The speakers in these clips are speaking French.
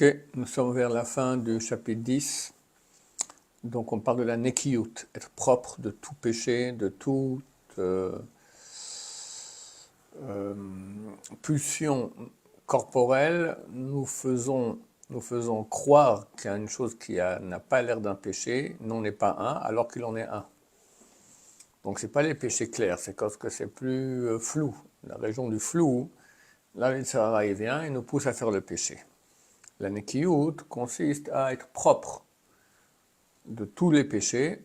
Ok, nous sommes vers la fin du chapitre 10. Donc on parle de la nekiyut, être propre de tout péché, de toute pulsion corporelle. Nous faisons croire qu'il y a une chose qui n'a pas l'air d'un péché, n'en est pas un, alors qu'il en est un. Donc ce n'est pas les péchés clairs, c'est parce que c'est plus flou. La région du flou, là le Sahara il vient et nous pousse à faire le péché. La nekiyut consiste à être propre de tous les péchés,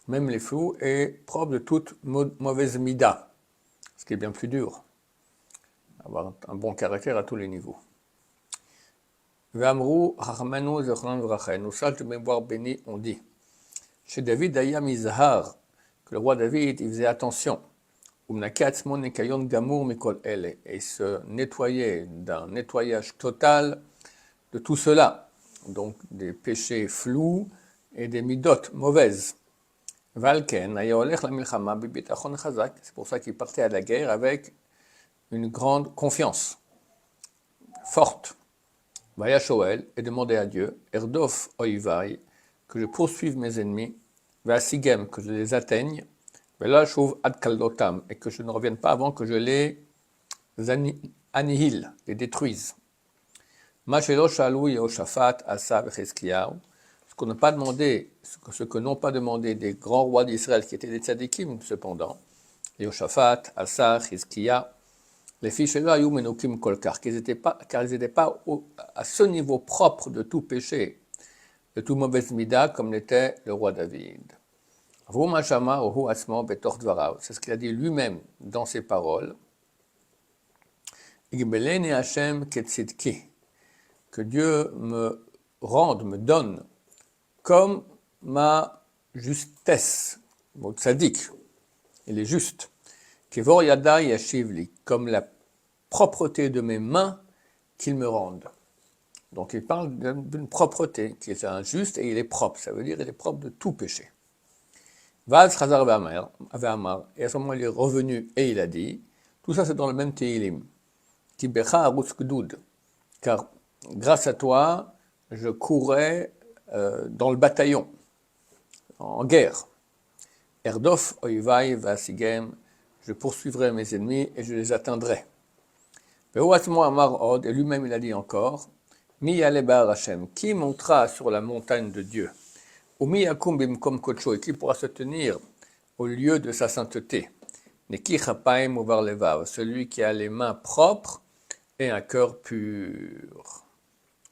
même les flous, et propre de toute mauvaise mida, ce qui est bien plus dur, avoir un bon caractère à tous les niveaux. V'amrou hachmanu zechron v'rachel, nos sages de mémoire bénis ont dit, chez David Ayam Izhar, que le roi David il faisait attention, et se nettoyait d'un nettoyage total de tout cela, donc des péchés flous et des midot mauvaises. Valken, c'est pour ça qu'il partait à la guerre avec une grande confiance, forte. Vaya Shoel, et demandait à Dieu, Erdof Oivai, que je poursuive mes ennemis, Vasigem, que je les atteigne, Vela Shuv Ad Kaldotam, et que je ne revienne pas avant que je les annihile, les détruise. Mashelo Shalou Yehoshaphat, Asa Vechizkiyahu, ce que n'ont pas demandé des grands rois d'Israël qui étaient des tzadikim cependant, Yehoshaphat, Asa, Chizkiya, les fils de Ayou Menokim Kolkar, car ils n'étaient pas à ce niveau propre de tout péché, de tout mauvaise mida, comme l'était le roi David. C'est ce qu'il a dit lui-même dans ses paroles. Que Dieu me rende, me donne, comme ma justesse, mon tzaddik, il est juste, Kevor Yada Yashivli, comme la propreté de mes mains qu'il me rende. Donc il parle d'une propreté, qui est injuste et il est propre, ça veut dire qu'il est propre de tout péché. Vaz Chazar Ve'amar, et à ce moment il est revenu et il a dit, tout ça c'est dans le même Tehillim, Kibecha Arutz Gdoud, car grâce à toi, je courais dans le bataillon, en guerre. Erdof Oivai Vasigem, je poursuivrai mes ennemis et je les atteindrai. Et lui-même il a dit encore, Mi Alebar Hashem, qui montera sur la montagne de Dieu, ou Mi Yakum Bimkom Kocho, et qui pourra se tenir au lieu de sa sainteté. Neki Chapaim Uvar Levav, celui qui a les mains propres et un cœur pur.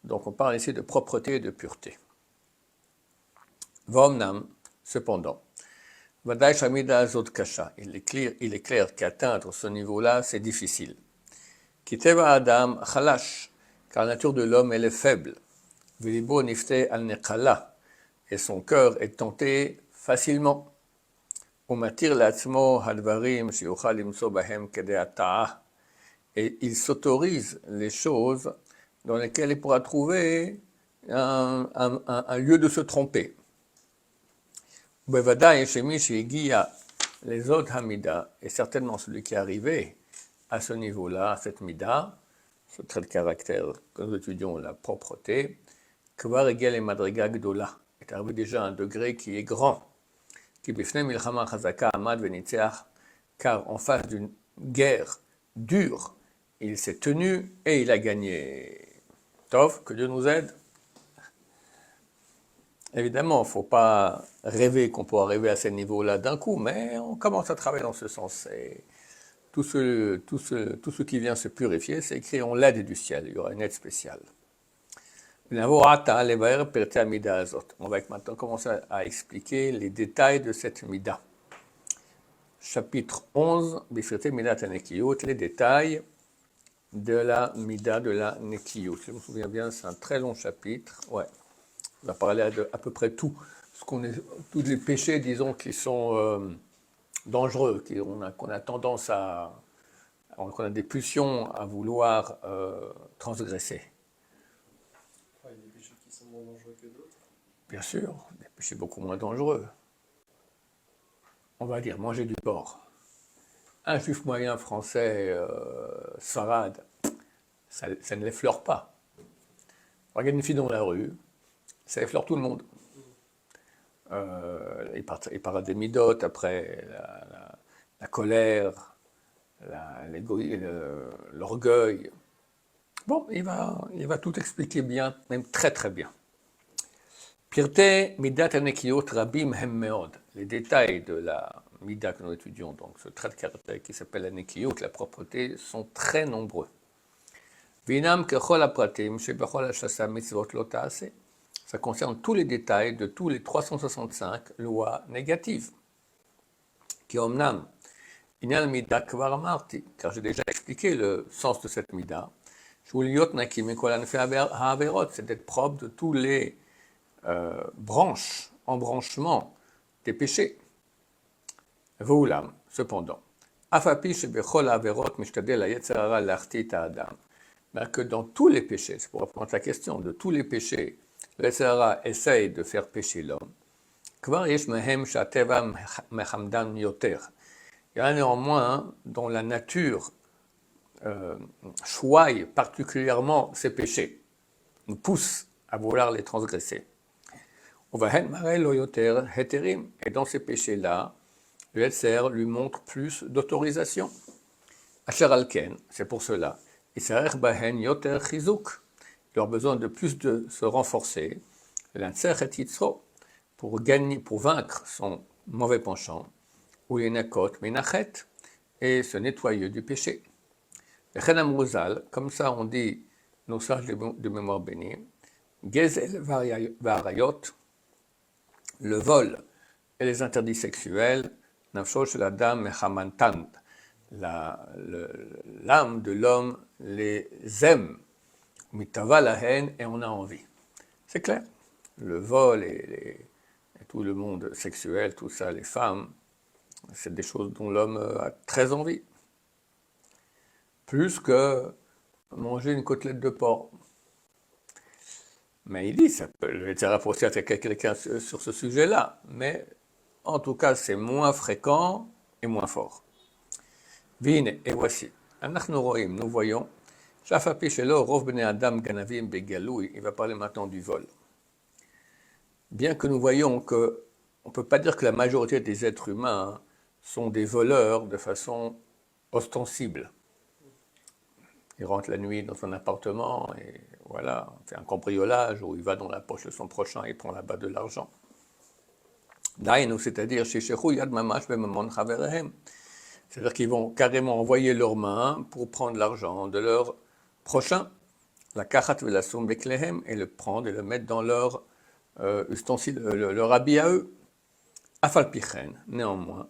Donc on parle ici de propreté et de pureté. Vomnam, cependant, Vadaï Shamida Azot Kasha, il est clair qu'atteindre ce niveau-là, c'est difficile. Kiteva Adam Chalash, car la nature de l'homme, elle est faible. Vilibo Nifte al Nekala, et son cœur est tenté facilement. Umatir Latzmo Hadvarim Shiuchal Imso Bahem Kedeata'a, et il s'autorise les choses dans lesquelles il pourra trouver un lieu de se tromper. Les autres Hamida, et certainement celui qui est arrivé à ce niveau-là, à cette Mida, ce trait de caractère que nous étudions, la propreté, Kvar Egel et Madriga Gdola, est arrivé déjà à un degré qui est grand. Car en face d'une guerre dure, il s'est tenu et il a gagné. Tov, que Dieu nous aide. Évidemment, il ne faut pas rêver qu'on pourra arriver à ce niveau-là d'un coup, mais on commence à travailler dans ce sens. Et tout ce qui vient se purifier, c'est écrit en l'aide du ciel. Il y aura une aide spéciale. On va maintenant commencer à expliquer les détails de cette mida. Chapitre 11, Bifrete Midat Nekiyut, les détails de la mida de la nekiyut. Si je me souviens bien, c'est un très long chapitre. Ouais. On va parler à peu près tout. Tous les péchés, disons, qui sont dangereux, qu'on a tendance qu'on a des pulsions à vouloir transgresser. Il y a des péchés qui sont moins dangereux que d'autres. Bien sûr, des péchés beaucoup moins dangereux. On va dire manger du porc. Un juif moyen français, Sfarad, ça ne l'effleure pas. Regarde une fille dans la rue, ça effleure tout le monde. Il parle des midotes, après la colère, l'orgueil. Bon, il va tout expliquer bien, même très très bien. Pirte midat anekiyot rabim hem meod. Les détails de la mida que nous étudions, donc ce trait de caractère qui s'appelle anekiyot, la propreté, sont très nombreux. Vinam kechol apratim shebechol hashasa mitzvot lo ta'aseh. Ça concerne tous les détails de tous les 365 lois négatives. Ki omnam inyan mida kvar amarti, car j'ai déjà expliqué le sens de cette mida. Shuliot nakim mikol anfei ha'averot, c'est d'être propre de tous les embranchements des péchés. Voulam, cependant, afapi shebechol ha'averot mishtadel ha'yetzer hara lachti et ha'adam. Que dans tous les péchés, c'est pour répondre à la question, de tous les péchés, le yetzer hara essaye de faire pécher l'homme. Kvar yesh mehem she'ateva mechamdan yoter. Il y en a néanmoins dont la nature choye particulièrement ces péchés, nous pousse à vouloir les transgresser. Et dans ces péchés-là, le Yetzer lui montre plus d'autorisation. Asher alken, c'est pour cela. Il a besoin de plus de se renforcer, pour gagner, pour vaincre son mauvais penchant, ou et se nettoyer du péché. Comme ça on dit nos sages de mémoire bénie, Gezel varayot, le vol et les interdits sexuels, nafsho shel adam mechamantan, l'âme de l'homme les aime, mitava la haine, et on a envie. C'est clair. Le vol et tout le monde sexuel, tout ça, les femmes, c'est des choses dont l'homme a très envie. Plus que manger une côtelette de porc. Mais il dit, ça peut le Yetzer hara pour à quelqu'un sur ce sujet-là, mais en tout cas, c'est moins fréquent et moins fort. Vine, et voici. Nous voyons, il va parler maintenant du vol. Bien que nous voyons que, on ne peut pas dire que la majorité des êtres humains sont des voleurs de façon ostensible. Il rentre la nuit dans son appartement et voilà, fait un cambriolage où il va dans la poche de son prochain et prend là-bas de l'argent. C'est-à-dire qu'ils vont carrément envoyer leurs mains pour prendre l'argent de leur prochain, la kachat velasum beklehem, et le prendre et le mettre dans leur ustensile, leur habit à eux. Afalpichen, néanmoins,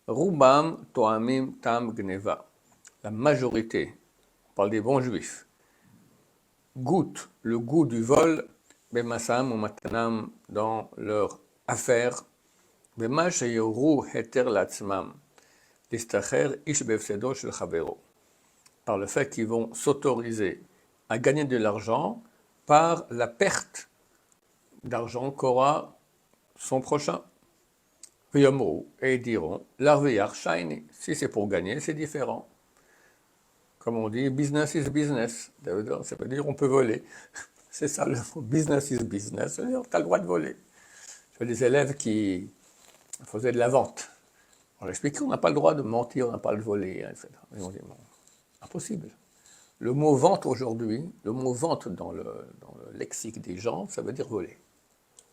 rubam toamim tam gneva, la majorité, on parle des bons juifs, goûtent le goût du vol, bemassam ou matanam, dans leur affaire, bema sheyoru heter latzmam, listacher ish befsedo shel chavero, par le fait qu'ils vont s'autoriser à gagner de l'argent par la perte d'argent qu'aura son prochain. Et ils diront, l'arveyar shaini, si c'est pour gagner, c'est différent. Comme on dit, business is business. Ça veut dire on peut voler. C'est ça le mot, business is business. Ça veut dire tu as le droit de voler. J'ai des élèves qui faisaient de la vente. On leur expliquait qu'on n'a pas le droit de mentir, on n'a pas le droit de voler, etc. Ils ont dit, bon, impossible. Le mot vente aujourd'hui, le mot vente dans le lexique des gens, ça veut dire voler.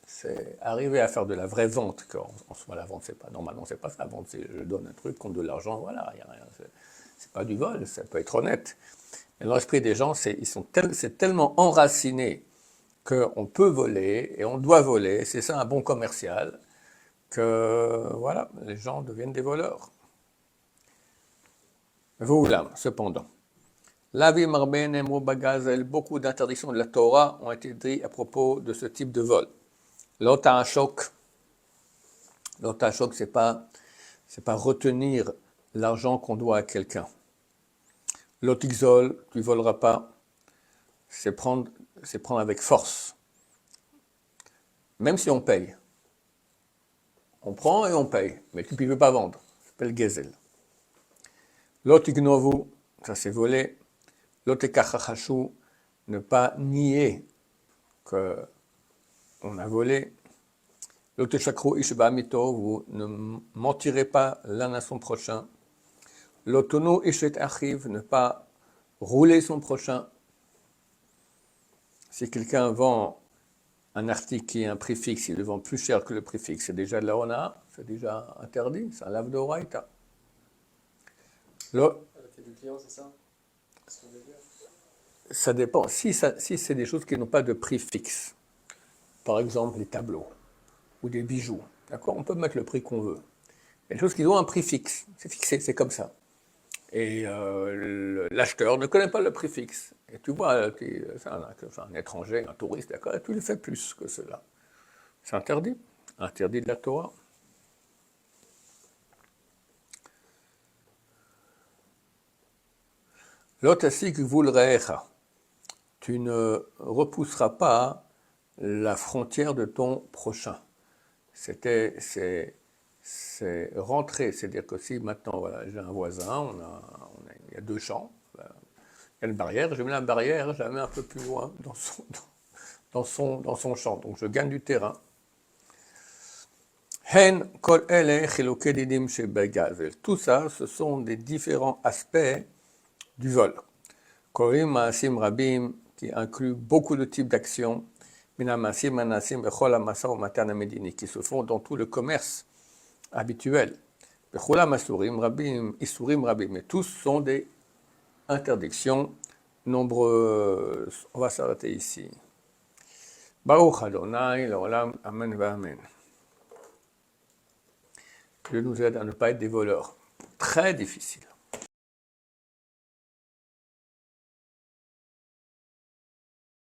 C'est arriver à faire de la vraie vente, quand en soi la vente, c'est pas, normalement c'est pas ça, la vente, c'est je donne un truc contre de l'argent, voilà, il n'y a rien, c'est pas du vol, ça peut être honnête. Mais dans l'esprit des gens, c'est tellement enraciné qu'on peut voler et on doit voler, c'est ça un bon commercial, que voilà, les gens deviennent des voleurs. Voulam, cependant. L'avi marben emo bagazel, beaucoup d'interdictions de la Torah ont été dites à propos de ce type de vol. L'ota choc, c'est pas retenir l'argent qu'on doit à quelqu'un. L'otixol, tu voleras pas, c'est prendre avec force. Même si on paye. On prend et on paye, mais tu ne peux pas vendre. Ça s'appelle gezel. L'otignovu, ça c'est voler. L'otekachachashu, ne pas nier qu'on a volé. L'oteshakro ishba mito, vous ne mentirez pas l'un à son prochain. L'otono ishet achiv, ne pas rouler son prochain. Si quelqu'un vend un article qui est un prix fixe, il le vend plus cher que le prix fixe, c'est déjà de la hona, c'est déjà interdit, c'est un lave d'oraïta. À la tête du client, c'est ça? Ce qu'on veut dire. Ça dépend. Si c'est des choses qui n'ont pas de prix fixe, par exemple les tableaux ou des bijoux, d'accord, on peut mettre le prix qu'on veut. Il y a des choses qui ont un prix fixe, c'est fixé, c'est comme ça. Et l'acheteur ne connaît pas le prix fixe. Et tu vois, c'est un étranger, un touriste, d'accord, et tu lui fais plus que cela. C'est interdit de la Torah. L'otasik vulrecha. Tu ne repousseras pas la frontière de ton prochain. C'est rentrer, c'est-à-dire que si maintenant voilà, j'ai un voisin, il y a deux champs, il y a une barrière, je mets la barrière, je la mets un peu plus loin dans son champ, donc je gagne du terrain. Hen kol ele chiloke didim shebegazel. Tout ça, ce sont des différents aspects du vol. Korim ma'asim rabim, qui inclut beaucoup de types d'actions, minamasim manasim bechol hamasa umatan hamedini, qui se font dans tout le commerce habituel. Bechol hamasurim rabim, isurim rabim, mais tous sont des interdictions nombreuses. On va s'arrêter ici. Baruch Adonai, l'olam, amen va amen. Dieu nous aide à ne pas être des voleurs. Très difficile.